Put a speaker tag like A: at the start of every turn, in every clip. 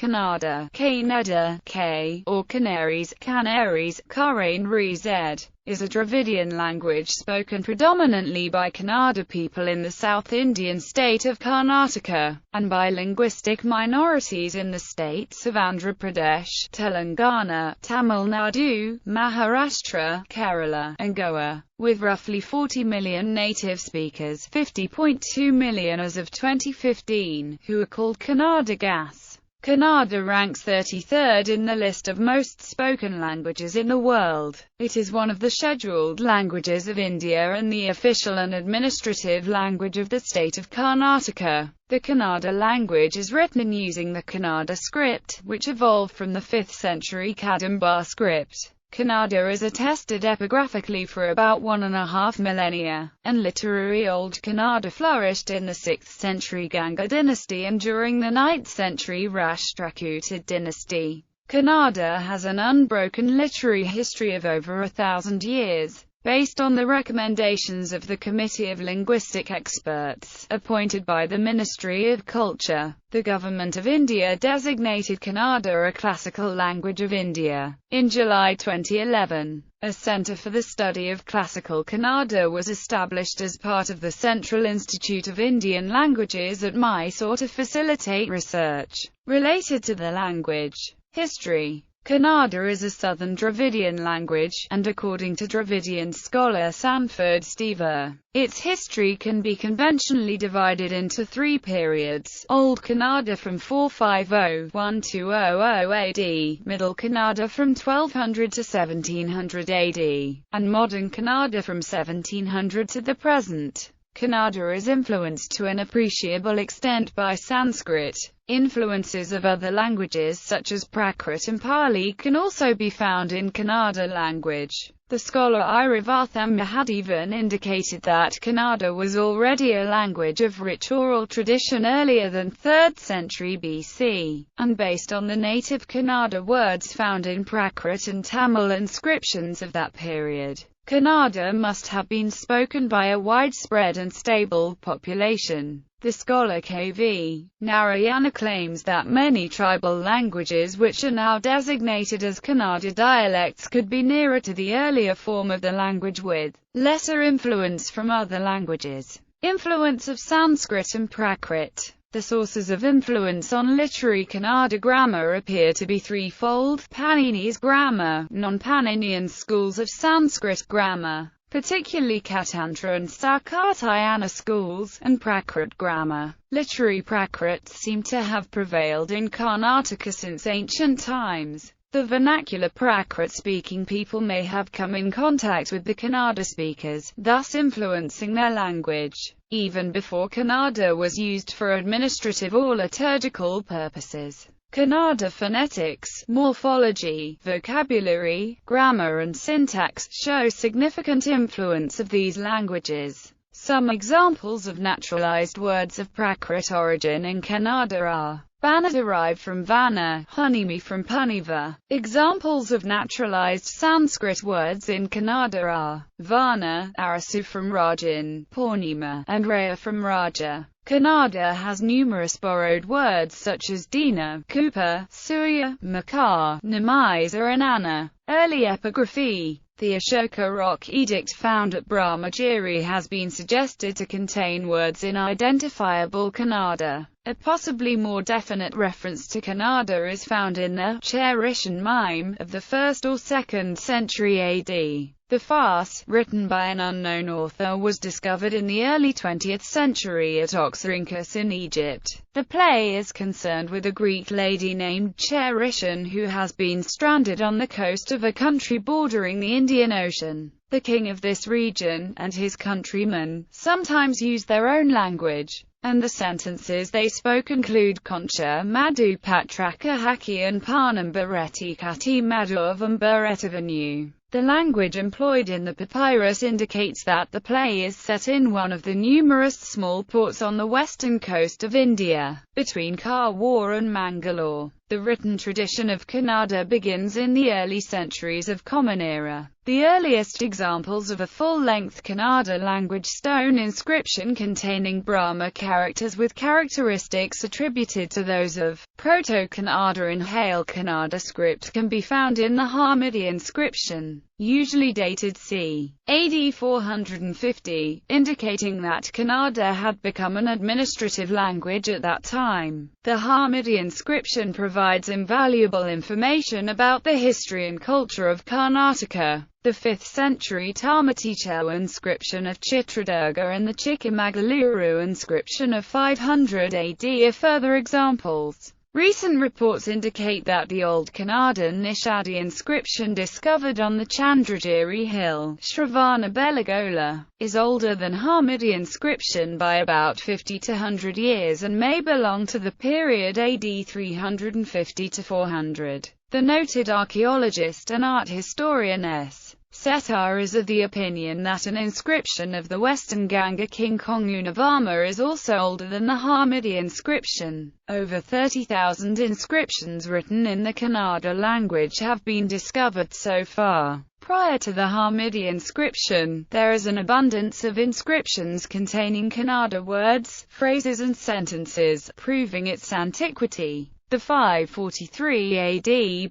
A: Kannada, Ｋænəঃriːz, K, or Canarese, Κænəihriːz, is a Dravidian language spoken predominantly by Kannada people in the South Indian state of Karnataka, and by linguistic minorities in the states of Andhra Pradesh, Telangana, Tamil Nadu, Maharashtra, Kerala, and Goa, with roughly 40 million native speakers, 50.2 million as of 2015, who are called Kannadigas. Kannada ranks 33rd in the list of most spoken languages in the world. It is one of the scheduled languages of India and the official and administrative language of the state of Karnataka. The Kannada language is written using the Kannada script, which evolved from the 5th century Kadamba script. Kannada is attested epigraphically for about 1.5 millennia, and literary Old Kannada flourished in the 6th century Ganga dynasty and during the 9th century Rashtrakuta dynasty. Kannada has an unbroken literary history of over 1,000 years. Based on the recommendations of the Committee of Linguistic Experts, appointed by the Ministry of Culture, the Government of India designated Kannada a classical language of India. In July 2011, a Centre for the Study of Classical Kannada was established as part of the Central Institute of Indian Languages at Mysore to facilitate research related to the language. History. Kannada is a southern Dravidian language, and according to Dravidian scholar Sanford Stever, its history can be conventionally divided into 3 periods: Old Kannada from 450–1200 AD, Middle Kannada from 1200 to 1700 AD, and Modern Kannada from 1700 to the present. Kannada is influenced to an appreciable extent by Sanskrit. Influences of other languages such as Prakrit and Pali can also be found in Kannada language. The scholar Irivartham Mahadevan indicated that Kannada was already a language of rich oral tradition earlier than 3rd century BC, and based on the native Kannada words found in Prakrit and Tamil inscriptions of that period. Kannada must have been spoken by a widespread and stable population. The scholar K.V. Narayana claims that many tribal languages which are now designated as Kannada dialects could be nearer to the earlier form of the language with lesser influence from other languages. Influence of Sanskrit and Prakrit. The sources of influence on literary Kannada grammar appear to be threefold: Panini's grammar, non-Paninian schools of Sanskrit grammar, particularly Katantra and Sakatayana schools, and Prakrit grammar. Literary Prakrits seem to have prevailed in Karnataka since ancient times. The vernacular Prakrit-speaking people may have come in contact with the Kannada speakers, thus influencing their language, even before Kannada was used for administrative or liturgical purposes. Kannada phonetics, morphology, vocabulary, grammar and syntax show significant influence of these languages. Some examples of naturalized words of Prakrit origin in Kannada are Vana derived from Vana, Hunimi from Puniva. Examples of naturalized Sanskrit words in Kannada are Vana, Arasu from Rajin, Purnima, and Raya from Raja. Kannada has numerous borrowed words such as Dina, Kupa, Surya, Makar, Namiza and Anna. Early epigraphy. The Ashoka Rock Edict found at Brahmagiri has been suggested to contain words in identifiable Kannada. A possibly more definite reference to Kannada is found in the Charishon mime of the 1st or 2nd century AD. The farce, written by an unknown author, was discovered in the early 20th century at Oxyrhynchus in Egypt. The play is concerned with a Greek lady named Charishon who has been stranded on the coast of a country bordering the Indian Ocean. The king of this region, and his countrymen, sometimes use their own language, and the sentences they spoke include Concha Madu Patraka Haki and Panambareti Kati Madhavam Baretavanu. The language employed in the papyrus indicates that the play is set in one of the numerous small ports on the western coast of India, between Karwar and Mangalore. The written tradition of Kannada begins in the early centuries of Common Era. The earliest examples of a full-length Kannada language stone inscription containing Brahma characters with characteristics attributed to those of Proto-Kannada and Hail Kannada script can be found in the Hamidi inscription, usually dated c. AD 450, indicating that Kannada had become an administrative language at that time. The Hamidi inscription provides invaluable information about the history and culture of Karnataka. The 5th century Tamatichel inscription of Chitradurga and the Chikkamagalaru inscription of 500 AD are further examples. Recent reports indicate that the Old Kannada Nishadi inscription discovered on the Chandragiri hill, Shravanabelagola, is older than Hamidi inscription by about 50 to 100 years and may belong to the period AD 350 to 400. The noted archaeologist and art historian S. Setar is of the opinion that an inscription of the Western Ganga king Kongunavarma is also older than the Hamidi inscription. Over 30,000 inscriptions written in the Kannada language have been discovered so far. Prior to the Hamidi inscription, there is an abundance of inscriptions containing Kannada words, phrases and sentences, proving its antiquity. The 543 AD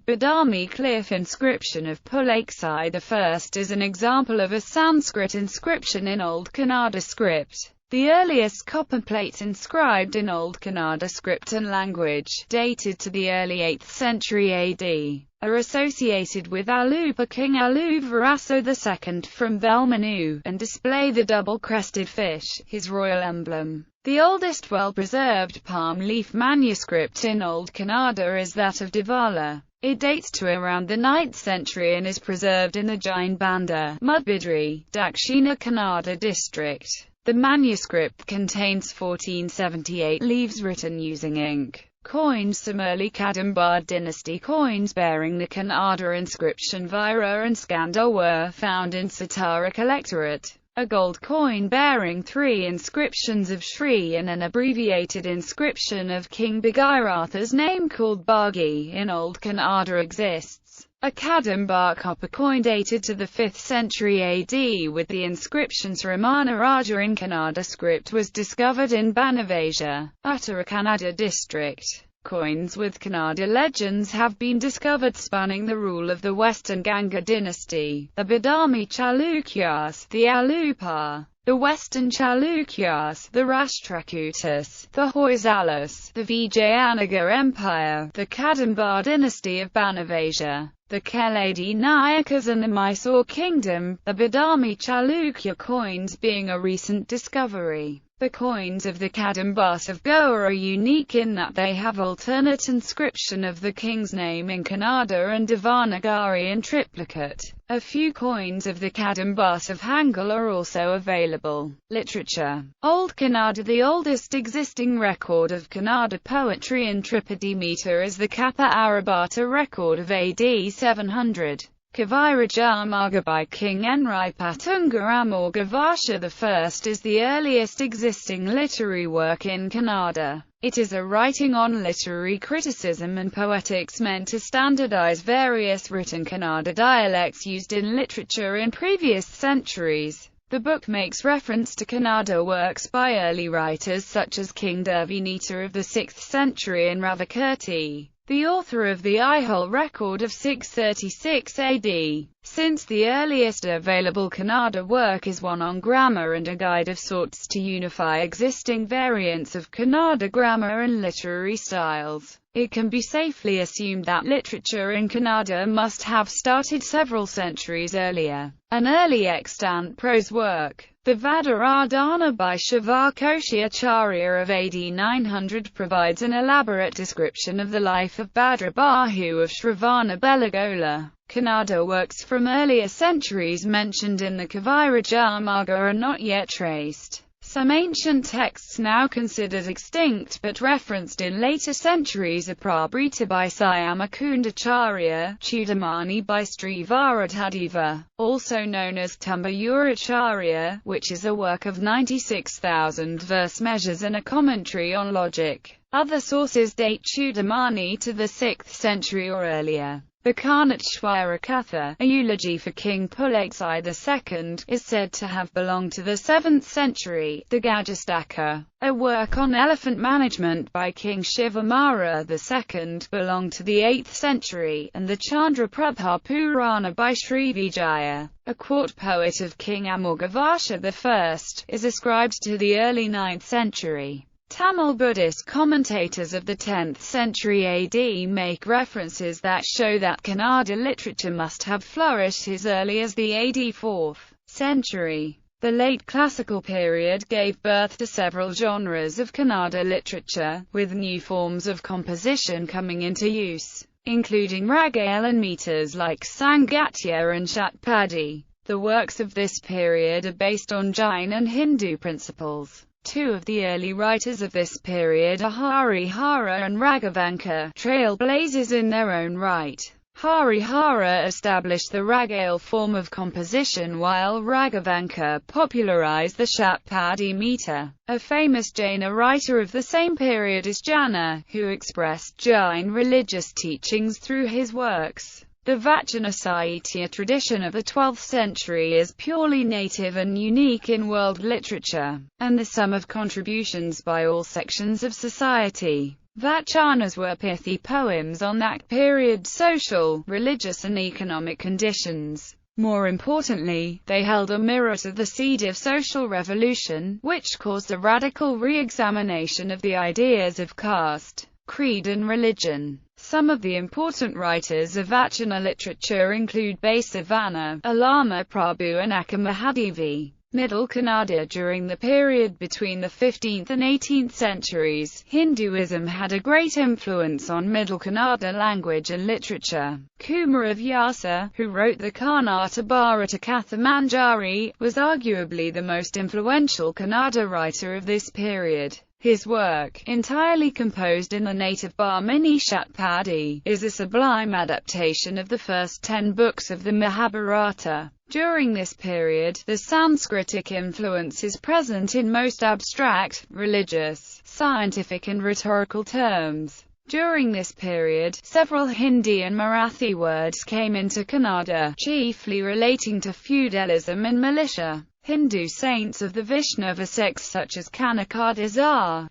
A: Badami cliff inscription of Pulaksai I is an example of a Sanskrit inscription in Old Kannada script. The earliest copper plates inscribed in Old Kannada script and language, dated to the early 8th century AD, are associated with Alupa King Aluvarasa II from Belmanu, and display the double-crested fish, his royal emblem. The oldest well-preserved palm leaf manuscript in Old Kannada is that of Devala. It dates to around the 9th century and is preserved in the Jain Banda, Mudbidri, Dakshina Kannada district. The manuscript contains 1478 leaves written using ink. Coins. Some early Kadamba dynasty coins bearing the Kannada inscription Vaira and Skanda were found in Satara Collectorate. A gold coin bearing 3 inscriptions of Shri and an abbreviated inscription of King Bhagiratha's name called Bhagi in Old Kannada exists. A Kadamba copper coin dated to the 5th century AD with the inscription Sramana Raja in Kannada script was discovered in Banavaja, Uttara Kannada district. Coins with Kannada legends have been discovered spanning the rule of the Western Ganga dynasty, the Badami Chalukyas, the Alupa, the Western Chalukyas, the Rashtrakutas, the Hoysalas, the Vijayanagar Empire, the Kadamba dynasty of Banavaja, the Keladi Nayakas and the Mysore kingdom, the Badami Chalukya coins being a recent discovery. The coins of the Kadambas of Goa are unique in that they have alternate inscription of the king's name in Kannada and Devanagari in triplicate. A few coins of the Kadambas of Hangal are also available. Literature. Old Kannada. The oldest existing record of Kannada poetry in Tripadi meter is the Kappa Arabhata record of AD 700. Kavirajamaga by King Enri Patungaramorga Varsha I is the earliest existing literary work in Kannada. It is a writing on literary criticism and poetics meant to standardize various written Kannada dialects used in literature in previous centuries. The book makes reference to Kannada works by early writers such as King Durvinita of the 6th century and Ravikirti, the author of the Ihole record of 636 AD. Since the earliest available Kannada work is one on grammar and a guide of sorts to unify existing variants of Kannada grammar and literary styles, it can be safely assumed that literature in Kannada must have started several centuries earlier. An early extant prose work, the Vadaradhana by Shivakoshi Acharya of AD 900 provides an elaborate description of the life of Bhadrabahu of Shravanabelagola. Kannada works from earlier centuries mentioned in the Kavirajamaga are not yet traced. Some ancient texts now considered extinct but referenced in later centuries are Prabrita by Syamakundacharya, Chudamani by Srivaradhadeva, also known as Tumbayuracharya, which is a work of 96,000 verse measures and a commentary on logic. Other sources date Chudamani to the 6th century or earlier. The Karnataka Katha, a eulogy for King Pulakezai II, is said to have belonged to the 7th century. The Gajastaka, a work on elephant management by King Shivamara II, belonged to the 8th century, and the Chandraprabha Purana by Sri Vijaya, a court poet of King Amoghavasha I, is ascribed to the early 9th century. Tamil Buddhist commentators of the 10th century AD make references that show that Kannada literature must have flourished as early as the AD 4th century. The late classical period gave birth to several genres of Kannada literature, with new forms of composition coming into use, including ragale and meters like Sangatya and Shatpadi. The works of this period are based on Jain and Hindu principles. Two of the early writers of this period are Harihara and Raghavanka, trailblazers in their own right. Harihara established the ragale form of composition while Raghavanka popularized the Shatpadi meter. A famous Jaina writer of the same period is Jana, who expressed Jain religious teachings through his works. The Vachana Sahitya tradition of the 12th century is purely native and unique in world literature, and the sum of contributions by all sections of society. Vachanas were pithy poems on that period's social, religious and economic conditions. More importantly, they held a mirror to the seed of social revolution, which caused a radical re-examination of the ideas of caste, creed and religion. Some of the important writers of Vachana literature include Basavana, Alama Prabhu and Akkamahadevi. Middle Kannada. During the period between the 15th and 18th centuries, Hinduism had a great influence on Middle Kannada language and literature. Kumara Vyasa, who wrote the Karnataka Bharata Katha Manjari, was arguably the most influential Kannada writer of this period. His work, entirely composed in the native Bahmani Shatpadi, is a sublime adaptation of the first 10 books of the Mahabharata. During this period, the Sanskritic influence is present in most abstract, religious, scientific and rhetorical terms. During this period, several Hindi and Marathi words came into Kannada, chiefly relating to feudalism and militia. Hindu saints of the Vaishnava sects such as Kanakas,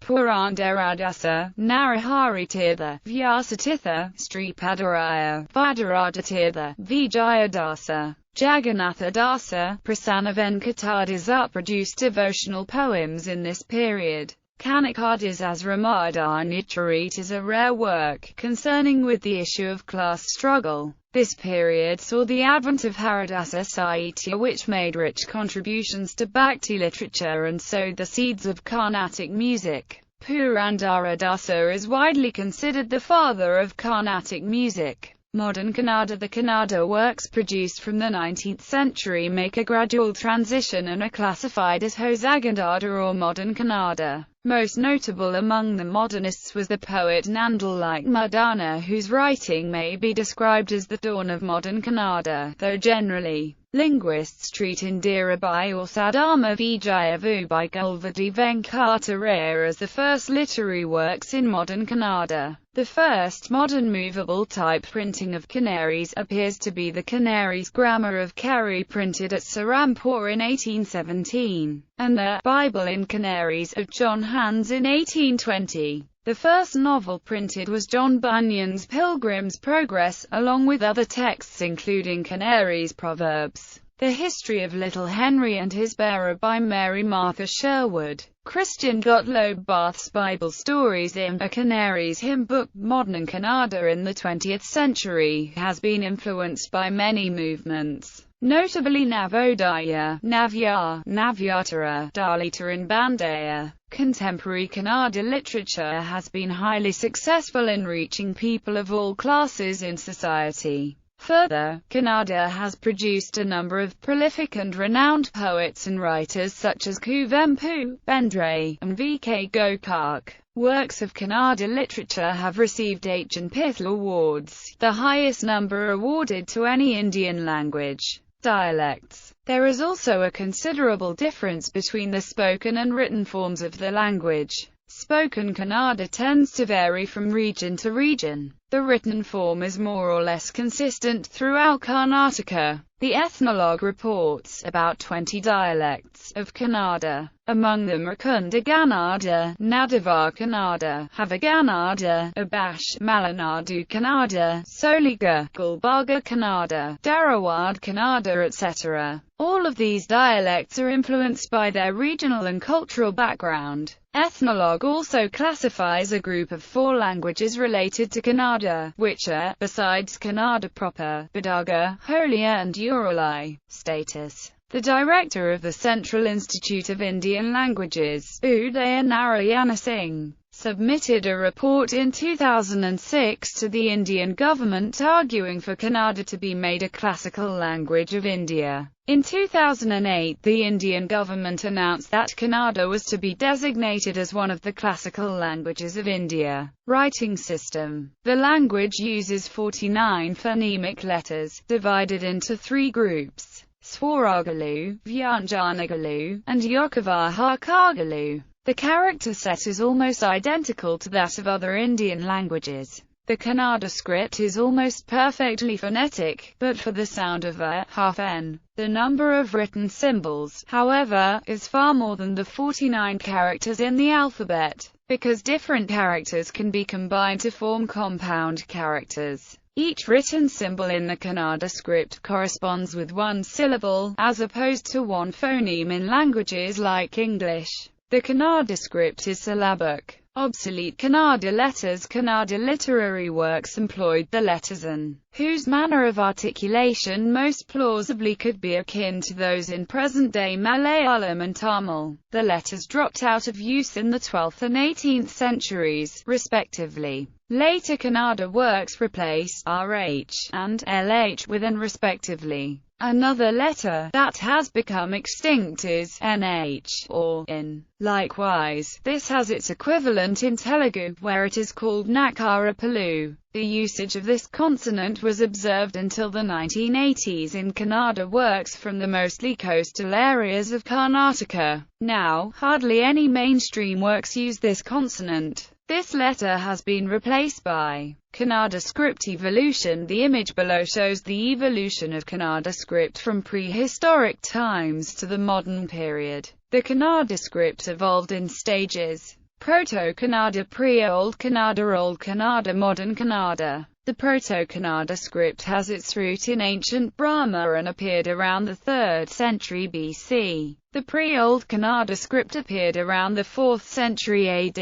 A: Purandaradasa, Naraharitirtha, Vyasatirtha, Sripadaraya, Vidarajatirtha, Vijayadasa, Jagannathadasa, Prasanna Venkatadasa produced devotional poems in this period. Kannadigas Ramadanicharit is a rare work, concerning with the issue of class struggle. This period saw the advent of Haridasa Sahitya, which made rich contributions to Bhakti literature and sowed the seeds of Carnatic music. Purandaradasa is widely considered the father of Carnatic music. Modern Kannada. The Kannada works produced from the 19th century make a gradual transition and are classified as Hosagandada or Modern Kannada. Most notable among the modernists was the poet Nandal Madana, whose writing may be described as the dawn of modern Kannada, though generally, linguists treat Indirabai or Sadama Vijayavu by Gulvadi Venkataraya as the first literary works in modern Kannada. The first modern movable type printing of Canarese appears to be the Canarese Grammar of Kari printed at Serampore in 1817, and the Bible in Canarese of John Hans in 1820. The first novel printed was John Bunyan's Pilgrim's Progress, along with other texts including Canarese proverbs. The History of Little Henry and His Bearer by Mary Martha Sherwood. Christian Gottlob Barth's Bible Stories in a Canarese hymn book. Modern Kannada in the 20th century has been influenced by many movements, notably Navodaya, Navya, Navyatara, Dalita and Bandaya. Contemporary Kannada literature has been highly successful in reaching people of all classes in society. Further, Kannada has produced a number of prolific and renowned poets and writers such as Kuvempu, Bendre, and V.K. Gokak. Works of Kannada literature have received H. and Pithal awards, the highest number awarded to any Indian language. Dialects. There is also a considerable difference between the spoken and written forms of the language. Spoken Kannada tends to vary from region to region. The written form is more or less consistent throughout Karnataka. The ethnologue reports about 20 dialects of Kannada. Among them are ʼkʌnnəɖɑः, Nadava Kannada, Havagannada, Abash, Malenadu Kannada, Soliga, Gulbarga Kannada, Dharwad Kannada, etc. All of these dialects are influenced by their regional and cultural background. Ethnologue also classifies a group of 4 languages related to Kannada, which are, besides Kannada proper, Badaga, Holiya and Urali. Status. The director of the Central Institute of Indian Languages, Udaya Narayana Singh, submitted a report in 2006 to the Indian government arguing for Kannada to be made a classical language of India. In 2008, the Indian government announced that Kannada was to be designated as one of the classical languages of India. Writing system. The language uses 49 phonemic letters, divided into 3 groups: Swaragalu, Vyanjanagalu, and Yokavaharkagalu. The character set is almost identical to that of other Indian languages. The Kannada script is almost perfectly phonetic, but for the sound of a (n). The number of written symbols, however, is far more than the 49 characters in the alphabet, because different characters can be combined to form compound characters. Each written symbol in the Kannada script corresponds with 1 syllable, as opposed to 1 phoneme in languages like English. The Kannada script is syllabic. Obsolete Kannada letters. Kannada literary works employed the letters n, whose manner of articulation most plausibly could be akin to those in present-day Malayalam and Tamil. The letters dropped out of use in the 12th and 18th centuries, respectively. Later Kannada works replace RH and LH with n respectively. Another letter that has become extinct is NH, or in. Likewise, this has its equivalent in Telugu, where it is called Nakarapalu. The usage of this consonant was observed until the 1980s in Kannada works from the mostly coastal areas of Karnataka. Now, hardly any mainstream works use this consonant. This letter has been replaced by Kannada script evolution. The image below shows the evolution of Kannada script from prehistoric times to the modern period. The Kannada script evolved in stages: Proto-Kannada, Pre-Old Kannada, Old Kannada, Modern Kannada. The Proto-Kannada script has its root in ancient Brahma and appeared around the 3rd century BC. The pre-Old Kannada script appeared around the 4th century AD.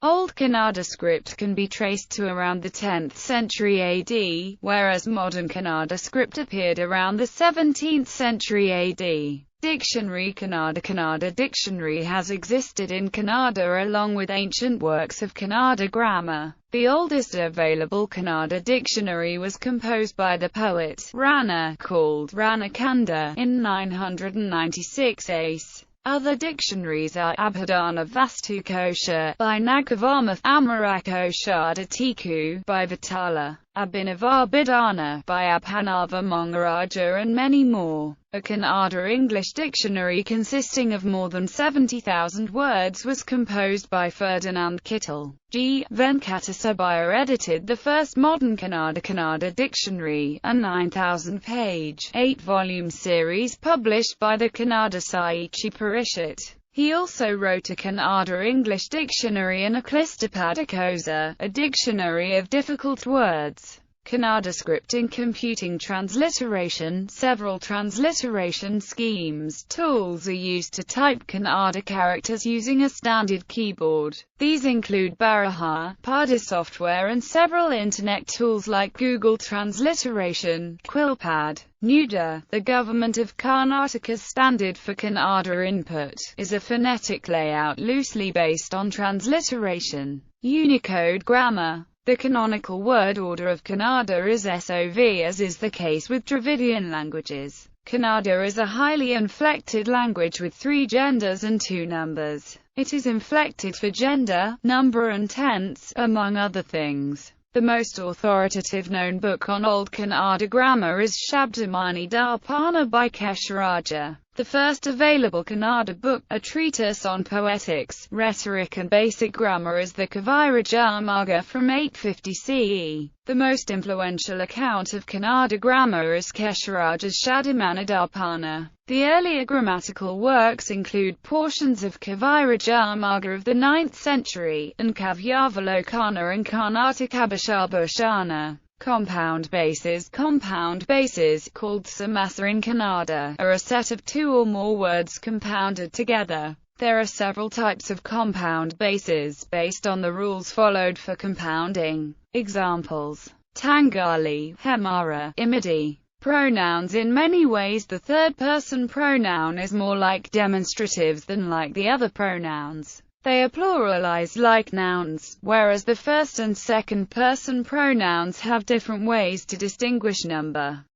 A: Old Kannada script can be traced to around the 10th century AD, whereas modern Kannada script appeared around the 17th century AD. Dictionary. Kannada dictionary has existed in Kannada along with ancient works of Kannada grammar. The oldest available Kannada dictionary was composed by the poet Rana, called Ranakanda, in 996 ACE. Other dictionaries are Abhidhana Vastukosha by Nagavama, Amarakosha by Vitala, Abhinavabhidhana by Abhinava Mongaraja, and many more. A Kannada English dictionary consisting of more than 70,000 words was composed by Ferdinand Kittel. G. Venkatasubbiah edited the first modern Kannada dictionary, a 9,000-page, 8-volume series published by the Kannada Sahitya Parishad. He also wrote a Kannada English dictionary and a Klistapadakosa, a dictionary of difficult words. Kannada script in computing transliteration. Several transliteration schemes, tools are used to type Kannada characters using a standard keyboard. These include Baraha, Pada software and several internet tools like Google Transliteration, Quillpad. Nadu, the government of Karnataka's standard for Kannada input, is a phonetic layout loosely based on transliteration. Unicode grammar. The canonical word order of Kannada is SOV, as is the case with Dravidian languages. Kannada is a highly inflected language with 3 genders and 2 numbers. It is inflected for gender, number and tense, among other things. The most authoritative known book on Old Kannada grammar is Shabdamani Darpana by Kesharaja. The first available Kannada book, a treatise on poetics, rhetoric and basic grammar, is the Kænəʻriːz from 850 CE. The most influential account of Kannada grammar is Kesharaja's Shadamanadapana. The earlier grammatical works include portions of Kænəʻriːz of the 9th century, and Kavyavalokana and Karnatikabhashabhashana. Compound bases, called samasa in Kannada, are a set of two or more words compounded together. There are several types of compound bases, based on the rules followed for compounding. Examples: Tangali, Hemara, Imidi. Pronouns. In many ways the third-person pronoun is more like demonstratives than like the other pronouns. They are pluralized like nouns, whereas the first and second-person pronouns have different ways to distinguish number.